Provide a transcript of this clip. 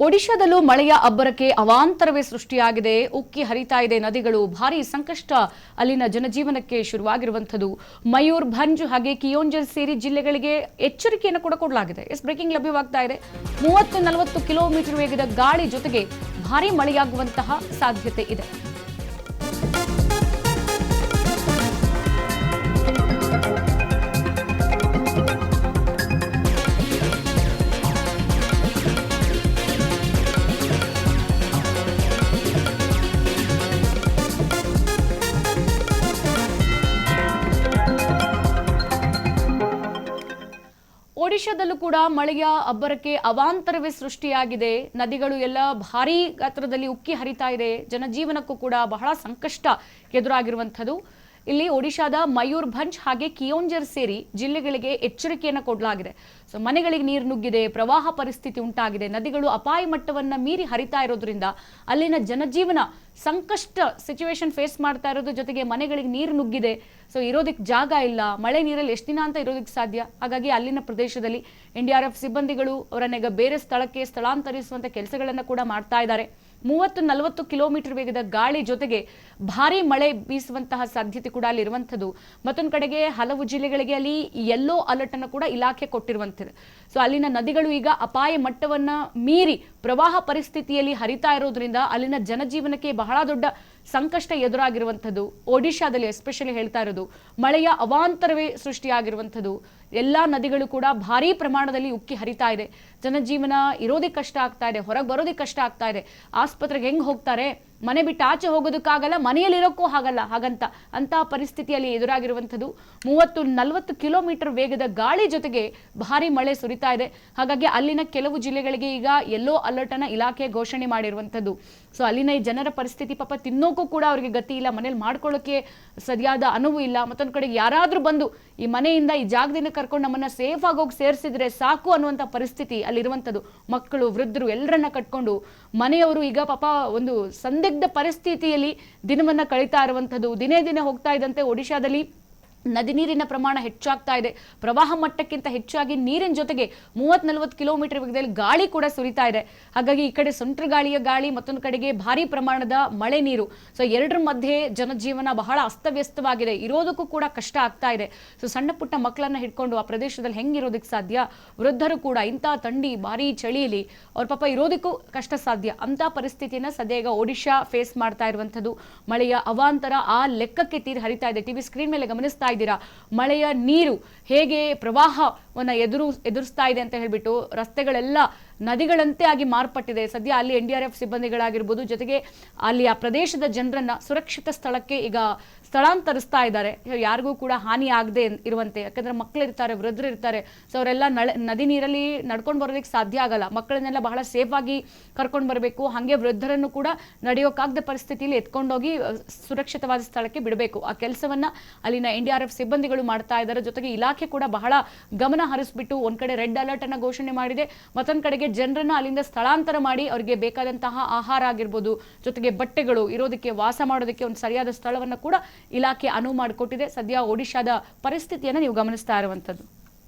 ಒಡಿಶಾದಲ್ಲೂ ಮಳೆಯ ಅಬ್ಬರಕ್ಕೆ ಅವಾಂತರವೇ ಸೃಷ್ಟಿಯಾಗಿದೆ. ಉಕ್ಕಿ ಹರಿತಾ ಇದೆ ನದಿಗಳು. ಭಾರೀ ಸಂಕಷ್ಟ ಅಲ್ಲಿನ ಜನಜೀವನಕ್ಕೆ ಶುರುವಾಗಿರುವಂಥದ್ದು. ಮಯೂರ್ಭಂಜ್ ಹಾಗೆ ಕಿಯೋಂಜರ್ ಸೇರಿ ಜಿಲ್ಲೆಗಳಿಗೆ ಎಚ್ಚರಿಕೆಯನ್ನು ಕೂಡ ಕೊಡಲಾಗಿದೆ. ಬ್ರೇಕಿಂಗ್ ಲಭ್ಯವಾಗ್ತಾ ಇದೆ. 30-40 ಕಿಲೋಮೀಟರ್ ವೇಗದ ಗಾಳಿ ಜೊತೆಗೆ ಭಾರೀ ಮಳೆಯಾಗುವಂತಹ ಸಾಧ್ಯತೆ ಇದೆ. ಒಡಿಶಾದಲ್ಲೂ ಕೂಡ ಮಳೆಯ ಅಬ್ಬರಕ್ಕೆ ಅವಾಂತರವೇ ಸೃಷ್ಟಿಯಾಗಿದೆ. ನದಿಗಳು ಎಲ್ಲ ಭಾರೀ ಗಾತ್ರದಲ್ಲಿ ಉಕ್ಕಿ ಹರಿತಾ ಇದೆ. ಜನಜೀವನಕ್ಕೂ ಕೂಡ ಬಹಳ ಸಂಕಷ್ಟ ಎದುರಾಗಿರುವಂಥದ್ದು. ಇಲ್ಲಿ ಒಡಿಶಾದ ಮಯೂರ್ಭಂಜ್ ಹಾಗೆ ಕಿಯೋಂಜರ್ ಸೇರಿ ಜಿಲ್ಲೆಗಳಿಗೆ ಎಚ್ಚರಿಕೆಯನ್ನು ಕೊಡಲಾಗಿದೆ. ಸೊ ಮನೆಗಳಿಗೆ ನೀರು ನುಗ್ಗಿದೆ, ಪ್ರವಾಹ ಪರಿಸ್ಥಿತಿ ಉಂಟಾಗಿದೆ. ನದಿಗಳು ಅಪಾಯ ಮಟ್ಟವನ್ನ ಮೀರಿ ಹರಿತಾ ಇರೋದ್ರಿಂದ ಅಲ್ಲಿನ ಜನಜೀವನ ಸಂಕಷ್ಟ ಸಿಚುವೇಶನ್ ಫೇಸ್ ಮಾಡ್ತಾ ಇರೋದ್ರ ಜೊತೆಗೆ ಮನೆಗಳಿಗೆ ನೀರು ನುಗ್ಗಿದೆ. ಸೊ ಇರೋದಕ್ಕೆ ಜಾಗ ಇಲ್ಲ. ಮಳೆ ನೀರಲ್ಲಿ ಎಷ್ಟು ದಿನ ಅಂತ ಇರೋದಕ್ಕೆ ಸಾಧ್ಯ? ಹಾಗಾಗಿ ಅಲ್ಲಿನ ಪ್ರದೇಶದಲ್ಲಿ NDRF ಸಿಬ್ಬಂದಿಗಳು ಅವರನ್ನ ಬೇರೆ ಸ್ಥಳಕ್ಕೆ ಸ್ಥಳಾಂತರಿಸುವಂತ ಕೆಲಸಗಳನ್ನ ಕೂಡ ಮಾಡ್ತಾ ಇದ್ದಾರೆ. 30-40 ಕಿಲೋಮೀಟರ್ ವೇಗದ ಗಾಳಿ ಜೊತೆಗೆ ಭಾರೀ ಮಳೆ ಬೀಸುವಂತಹ ಸಾಧ್ಯತೆ ಕೂಡ ಅಲ್ಲಿ ಇರುವಂಥದ್ದು. ಮತ್ತೊಂದು ಕಡೆಗೆ ಹಲವು ಜಿಲ್ಲೆಗಳಿಗೆ ಅಲ್ಲಿ ಯೆಲ್ಲೋ ಅಲರ್ಟ್ ಅನ್ನು ಕೂಡ ಇಲಾಖೆ ಕೊಟ್ಟಿರುವಂಥದ್ದು. ಸೊ ಅಲ್ಲಿನ ನದಿಗಳು ಈಗ ಅಪಾಯ ಮಟ್ಟವನ್ನ ಮೀರಿ ಪ್ರವಾಹ ಪರಿಸ್ಥಿತಿಯಲ್ಲಿ ಹರಿತಾ ಇರೋದ್ರಿಂದ ಅಲ್ಲಿನ ಜನಜೀವನಕ್ಕೆ ಬಹಳ ದೊಡ್ಡ ಸಂಕಷ್ಟ ಎದುರಾಗಿರುವಂಥದ್ದು. ಒಡಿಶಾದಲ್ಲಿ ಎಸ್ಪೆಷಲಿ ಹೇಳ್ತಾ ಇರೋದು ಮಳೆಯ ಅವಾಂತರವೇ ಸೃಷ್ಟಿಯಾಗಿರುವಂಥದ್ದು. ಎಲ್ಲಾ ನದಿಗಳು ಕೂಡ ಭಾರೀ ಪ್ರಮಾಣದಲ್ಲಿ ಉಕ್ಕಿ ಹರಿತಾ ಇದೆ. ಜನಜೀವನ ಇರೋದಕ್ಕೆ ಕಷ್ಟ ಆಗ್ತಾ ಇದೆ, ಹೊರಗೆ ಬರೋದಕ್ಕೆ ಕಷ್ಟ ಆಗ್ತಾ ಇದೆ. ಆಸ್ಪತ್ರೆಗೆ ಹೆಂಗ್ ಹೋಗ್ತಾರೆ? ಮನೆ ಬಿಟ್ಟು ಆಚೆ ಹೋಗೋದಕ್ಕಾಗಲ್ಲ, ಮನೆಯಲ್ಲಿರೋಕ್ಕೂ ಆಗಲ್ಲ. ಹಾಗಂತ ಅಂತಹ ಪರಿಸ್ಥಿತಿಯಲ್ಲಿ ಎದುರಾಗಿರುವಂಥದ್ದು. 30-40 ಕಿಲೋಮೀಟರ್ ವೇಗದ ಗಾಳಿ ಜೊತೆಗೆ ಭಾರಿ ಮಳೆ ಸುರಿತಾ ಇದೆ. ಹಾಗಾಗಿ ಅಲ್ಲಿನ ಕೆಲವು ಜಿಲ್ಲೆಗಳಿಗೆ ಈಗ ಯೆಲ್ಲೋ ಅಲರ್ಟ್ ಅನ್ನ ಇಲಾಖೆ ಘೋಷಣೆ ಮಾಡಿರುವಂಥದ್ದು. ಸೊ ಅಲ್ಲಿನ ಈ ಜನರ ಪರಿಸ್ಥಿತಿ ಪಾಪ ತಿನ್ನೋಕ್ಕೂ ಕೂಡ ಅವರಿಗೆ ಗತಿ ಇಲ್ಲ, ಮನೇಲಿ ಮಾಡ್ಕೊಳ್ಳೋಕೆ ಸರಿಯಾದ ಅನುವು ಇಲ್ಲ. ಮತ್ತೊಂದು ಕಡೆಗೆ ಯಾರಾದ್ರೂ ಬಂದು ಈ ಮನೆಯಿಂದ ಈ ಜಾಗದಿಂದ ಕರ್ಕೊಂಡು ನಮ್ಮನ್ನ ಸೇಫ್ ಆಗಿ ಹೋಗಿ ಸೇರಿಸಿದ್ರೆ ಸಾಕು ಅನ್ನುವಂಥ ಪರಿಸ್ಥಿತಿ ಅಲ್ಲಿರುವಂಥದ್ದು. ಮಕ್ಕಳು, ವೃದ್ಧರು ಎಲ್ಲರನ್ನ ಕಟ್ಕೊಂಡು ಮನೆಯವರು ಈಗ ಪಾಪ ಒಂದು ಸಂದಿಗ್ಧ ಪರಿಸ್ಥಿತಿಯಲ್ಲಿ ದಿನವನ್ನ ಕಳೀತಾ ಇರುವಂಥದ್ದು. ದಿನೇ ದಿನೇ ಹೋಗ್ತಾ ಇದ್ದಂತೆ ಒಡಿಶಾದಲ್ಲಿ ನದಿ ನೀರಿನ ಪ್ರಮಾಣ ಹೆಚ್ಚಾಗ್ತಾ ಇದೆ. ಪ್ರವಾಹ ಮಟ್ಟಕ್ಕಿಂತ ಹೆಚ್ಚಾಗಿ ನೀರಿನ ಜೊತೆಗೆ 30-40 ಕಿಲೋಮೀಟರ್ ವೇಗದಲ್ಲಿ ಗಾಳಿ ಕೂಡ ಸುರಿತಾ ಇದೆ. ಹಾಗಾಗಿ ಈ ಕಡೆ ಸುಂಟ್ರ ಗಾಳಿಯ ಗಾಳಿ, ಮತ್ತೊಂದು ಕಡೆಗೆ ಭಾರಿ ಪ್ರಮಾಣದ ಮಳೆ ನೀರು. ಸೊ ಎರಡರ ಮಧ್ಯೆ ಜನಜೀವನ ಬಹಳ ಅಸ್ತವ್ಯಸ್ತವಾಗಿದೆ. ಇರೋದಕ್ಕೂ ಕೂಡ ಕಷ್ಟ ಆಗ್ತಾ ಇದೆ. ಸೊ ಸಣ್ಣ ಪುಟ್ಟ ಮಕ್ಕಳನ್ನ ಹಿಡ್ಕೊಂಡು ಆ ಪ್ರದೇಶದಲ್ಲಿ ಹೆಂಗಿರೋದಕ್ಕೆ ಸಾಧ್ಯ? ವೃದ್ಧರು ಕೂಡ ಇಂಥ ಥಂಡಿ ಭಾರಿ ಚಳಿಯಲ್ಲಿ ಅವ್ರ ಪಾಪ ಇರೋದಕ್ಕೂ ಕಷ್ಟ ಸಾಧ್ಯ. ಅಂತ ಪರಿಸ್ಥಿತಿಯನ್ನ ಸದ್ಯ ಈಗ ಒಡಿಶಾ ಫೇಸ್ ಮಾಡ್ತಾ ಇರುವಂಥದ್ದು. ಮಳೆಯ ಅವಾಂತರ ಆ ಲೆಕ್ಕಕ್ಕೆ ತೀರಿ ಹರಿತಾ ಇದೆ. ಟಿವಿ ಸ್ಕ್ರೀನ್ ಮೇಲೆ ಗಮನಿಸ್ತಾ ಇದ್ದೀರಾ ಮಳೆಯ ನೀರು ಹೇಗೆ ಪ್ರವಾಹವನ್ನ ಎದುರಿಸ್ತಾ ಇದೆ ಅಂತ ಹೇಳ್ಬಿಟ್ಟು. ರಸ್ತೆಗಳೆಲ್ಲ ನದಿಗಳಂತೆ ಆಗಿ ಮಾರ್ಪಟ್ಟಿದೆ. ಸದ್ಯ ಅಲ್ಲಿ NDRF ಸಿಬ್ಬಂದಿಗಳಾಗಿರ್ಬೋದು, ಜೊತೆಗೆ ಅಲ್ಲಿ ಆ ಪ್ರದೇಶದ ಜನರನ್ನ ಸುರಕ್ಷಿತ ಸ್ಥಳಕ್ಕೆ ಈಗ ಸ್ಥಳಾಂತರಿಸ್ತಾ ಇದ್ದಾರೆ, ಯಾರಿಗೂ ಕೂಡ ಹಾನಿ ಆಗದೆ ಇರುವಂತೆ. ಯಾಕಂದ್ರೆ ಮಕ್ಕಳಿರ್ತಾರೆ, ವೃದ್ಧರು ಇರ್ತಾರೆ. ಸೊ ಅವರೆಲ್ಲ ನದಿ ನೀರಲ್ಲಿ ನಡ್ಕೊಂಡು ಬರೋದಕ್ಕೆ ಸಾಧ್ಯ ಆಗಲ್ಲ. ಮಕ್ಕಳನ್ನೆಲ್ಲ ಬಹಳ ಸೇಫ್ ಆಗಿ ಕರ್ಕೊಂಡು ಬರಬೇಕು. ಹಾಗೆ ವೃದ್ಧರನ್ನು ಕೂಡ ನಡೆಯೋಕ್ಕಾಗದ ಪರಿಸ್ಥಿತಿಯಲ್ಲಿ ಎತ್ಕೊಂಡೋಗಿ ಸುರಕ್ಷಿತವಾದ ಸ್ಥಳಕ್ಕೆ ಬಿಡಬೇಕು. ಆ ಕೆಲಸವನ್ನ ಅಲ್ಲಿನ NDRF ಸಿಬ್ಬಂದಿಗಳು ಮಾಡ್ತಾ ಇದ್ದಾರೆ. ಜೊತೆಗೆ ಇಲಾಖೆ ಕೂಡ ಬಹಳ ಗಮನ ಹರಿಸ್ಬಿಟ್ಟು ಒಂದ್ ಕಡೆ ರೆಡ್ ಅಲರ್ಟ್ ಅನ್ನ ಘೋಷಣೆ ಮಾಡಿದೆ. ಮತ್ತೊಂದ್ ಕಡೆಗೆ ಜನರನ್ನ ಅಲ್ಲಿಂದ ಸ್ಥಳಾಂತರ ಮಾಡಿ ಅವರಿಗೆ ಬೇಕಾದಂತಹ ಆಹಾರ ಆಗಿರ್ಬೋದು, ಜೊತೆಗೆ ಬಟ್ಟೆಗಳು, ಇರೋದಕ್ಕೆ ವಾಸ ಮಾಡೋದಕ್ಕೆ ಒಂದು ಸರಿಯಾದ ಸ್ಥಳವನ್ನ ಕೂಡ ಇಲಾಖೆ ಅನುವು ಮಾಡಿಕೊಟ್ಟಿದೆ. ಸದ್ಯ ಒಡಿಶಾದ ಪರಿಸ್ಥಿತಿಯನ್ನು ನೀವು ಗಮನಿಸ್ತಾ ಇರುವಂತದ್ದು.